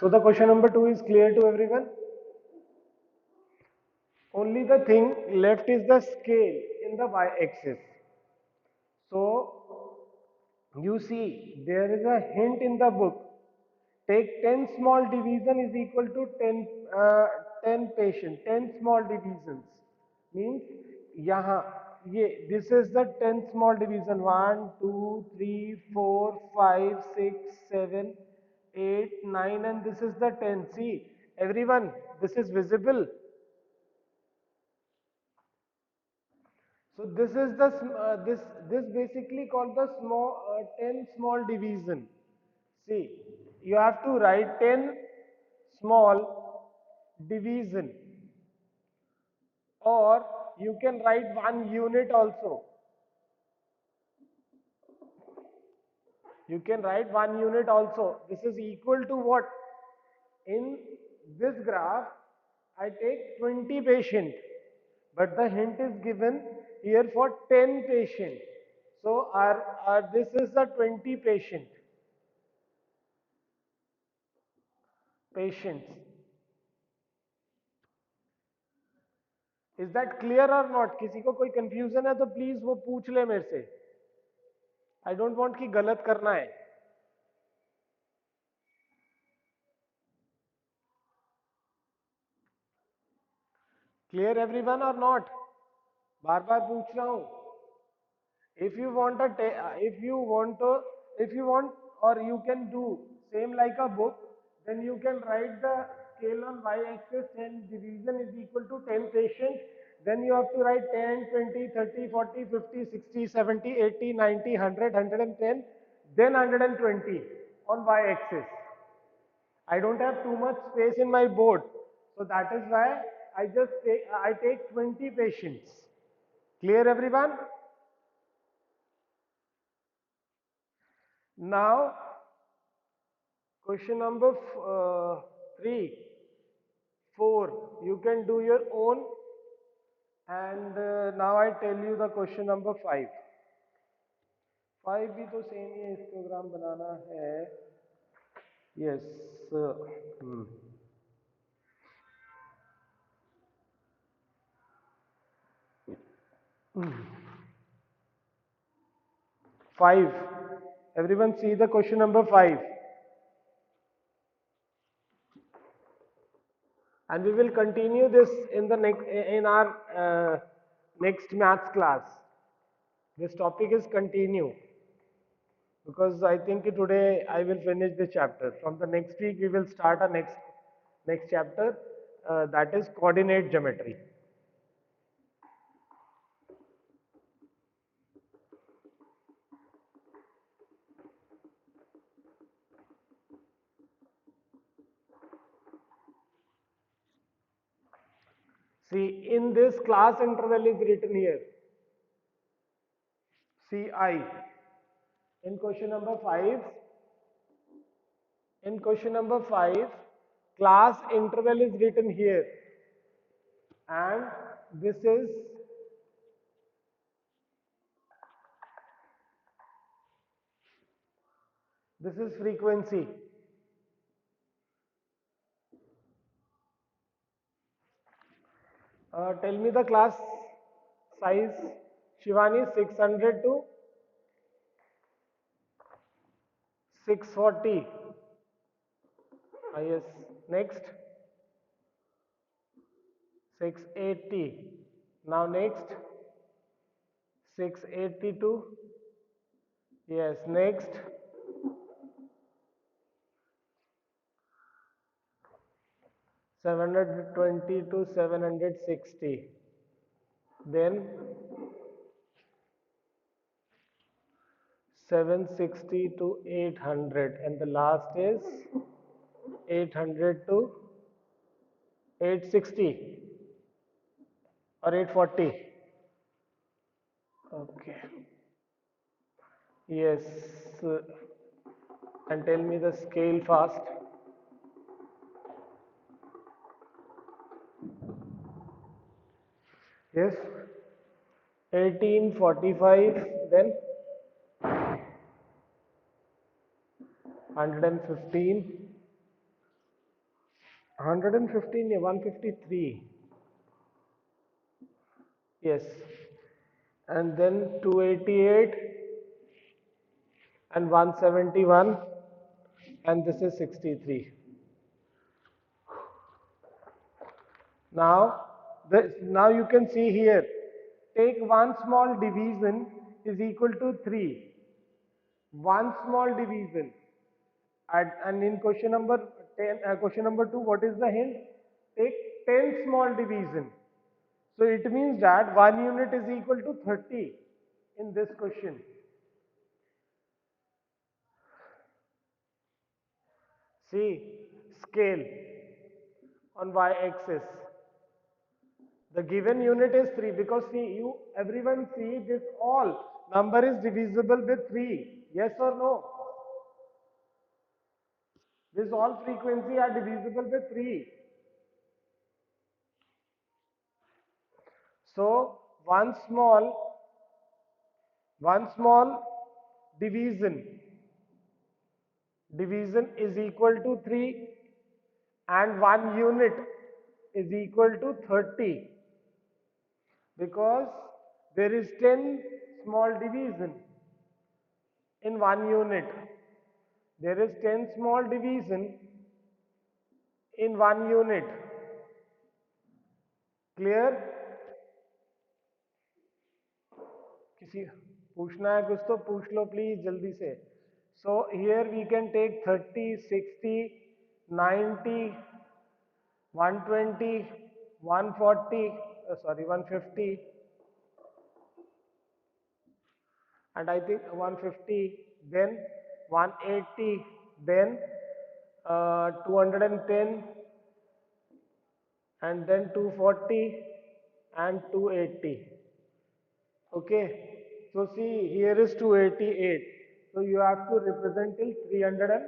So the question number 2 is clear to everyone. Only the thing left is the scale in the y-axis. So you see there is a hint in the book. Take 10 small division is equal to 10 patient. 10 small divisions means यहाँ ये this is the 10 small division 1 2 3 4 5 6 7 8 9 and this is the 10. See everyone, this is visible. So this is the this basically called the small 10 small division. See, you have to write 10 small division, or you can write one unit also. You can write one unit also. This is equal to what? In this graph, I take 20 patient, but the hint is given here for 10 patient. So this is the 20 patients. Is that clear or not? किसी को कोई confusion है तो please वो पूछ ले मेरे से. I don't want कि गलत करना है. Clear everyone or not? बार बार पूछ रहा हूँ. If you want if you want, or you can do same like a book, then you can write the scale on y-axis and division is equal to 10 patients. Then you have to write 10, 20, 30, 40, 50, 60, 70, 80, 90, 100, 110, then 120 on y-axis. I don't have too much space in my board, so that is why I take 20 patients. Clear everyone? Now, question number 3, 4, you can do your own. And now I tell you the question number 5. 5 भी तो same ही histogram बनाना है. Yes. Hmm. 5. Everyone see the question number 5. And we will continue this in the our next maths class. This topic is continue, because I think today I will finish this chapter. From the next week we will start a next chapter, that is coordinate geometry. See, in this class interval is written here. CI. In question number 5, class interval is written here, and this is frequency. Tell me the class size, Shivani. 600 to 640. Yes. Next, 680. Now next, 682. Yes. Next, 720 to 760. Then 760 to 800, and the last is 800 to 860 or 840. Okay. Yes. And tell me the scale fast. Yes. 1845, then 115, 115 या 153. Yes. And then 288 and 171, and this is 63. Now, now you can see here, take one small division is equal to 3. One small division. And in question number 10, question number 2, what is the hint? Take 10 small division. So it means that 1 unit is equal to 30 in this question. See, scale on y-axis. The given unit is 3 because see, everyone see this all number is divisible with 3. Yes or no? This all frequency are divisible with 3. So one small division is equal to 3, and 1 unit is equal to 30 because there is 10 small division in 1 unit. There is 10 small division in 1 unit. Clear? किसी पूछना है कुछ तो पूछ लो please जल्दी से. So here we can take 30, 60, 90, 120, 140, sorry, 150, and I think 150, then 180, then 210, and then 240 and 280. Okay, so see, here is 288, so you have to represent till 300 and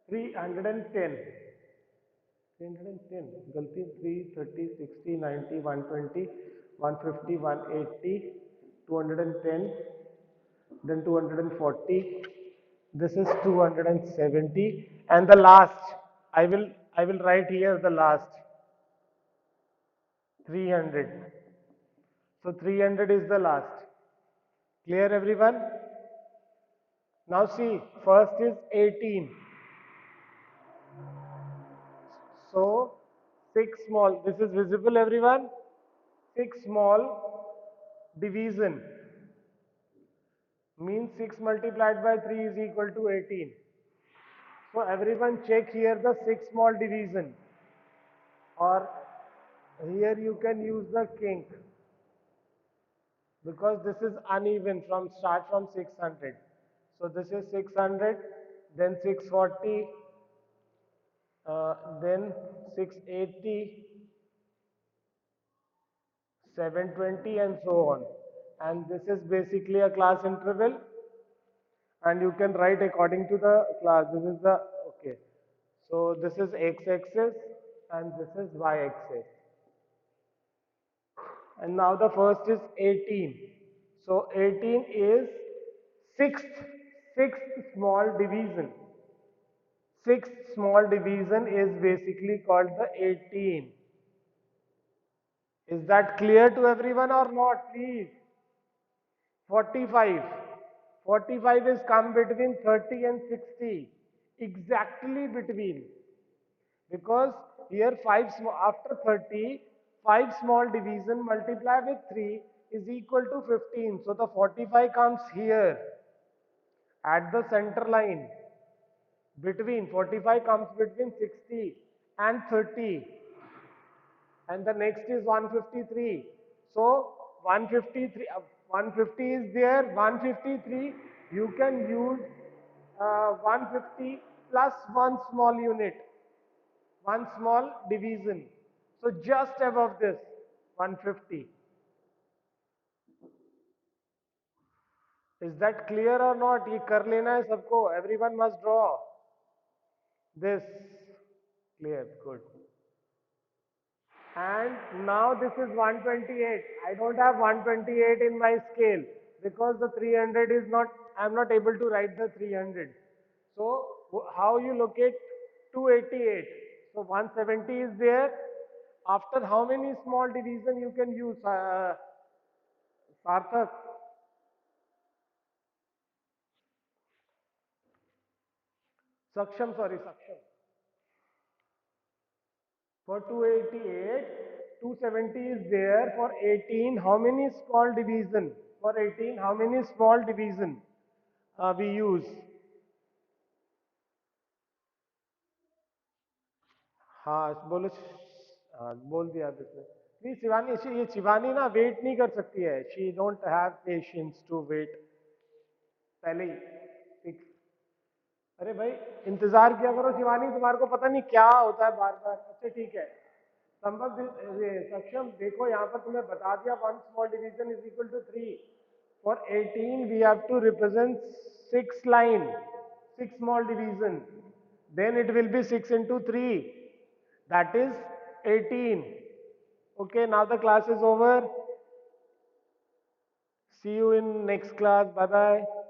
310. 310 गलती 330, 60, 90, 120, 150, 180, 210, then 240, this is 270, and the last, I will write here the last 300. So 300 is the last. Clear everyone? Now see, first is 18. So 6 small, this is visible everyone? 6 small division means 6 multiplied by 3 is equal to 18. So everyone check here the 6 small division, or here you can use the kink because this is uneven from start from 600. So this is 600, then 640, then 680, 720, and so on. And this is basically a class interval, and you can write according to the class. This is the, okay. So this is x-axis and this is y-axis. And now the first is 18. So 18 is sixth small division. Sixth small division is basically called the 18. Is that clear to everyone or not, please? 45. 45 is come between 30 and 60. Exactly between. Because here after 30, 5 small division multiply with 3 is equal to 15. So the 45 comes here at the center line. Between 45 comes between 60 and 30. And the next is 153. So 153, 150 is there, 153, you can use 150 plus one small unit, one small division. So just above this 150. Is that clear or not? ये कर लेना है सबको. Everyone must draw this. Clear, good. And now this is 128. I don't have 128 in my scale because the 300 is not, I am not able to write the 300. So how you locate 288? So 170 is there. After how many small division you can use, Sarthak? Saksham, sorry, Saksham. For 288, 270 is there. For 18, how many small division? For 18, how many small division we use? हाँ बोलो, हाँ बोल दिया आपने। नहीं शिवानी, ये शिवानी ना wait नहीं कर सकती है, she don't have patience to wait पहले ही फिक्स। अरे भाई इंतजार किया करो शिवानी, तुम्हारे को पता नहीं क्या होता है बार बार। अच्छा ठीक है, संभव ये सक्षम देखो यहाँ पर तुम्हें बता दिया, one small division is equal to 3। For 18 we have to represent 6 line, 6 small division, then it will be 6 into 3, that is 18. Okay, now the class is over. See you in next class. Bye bye.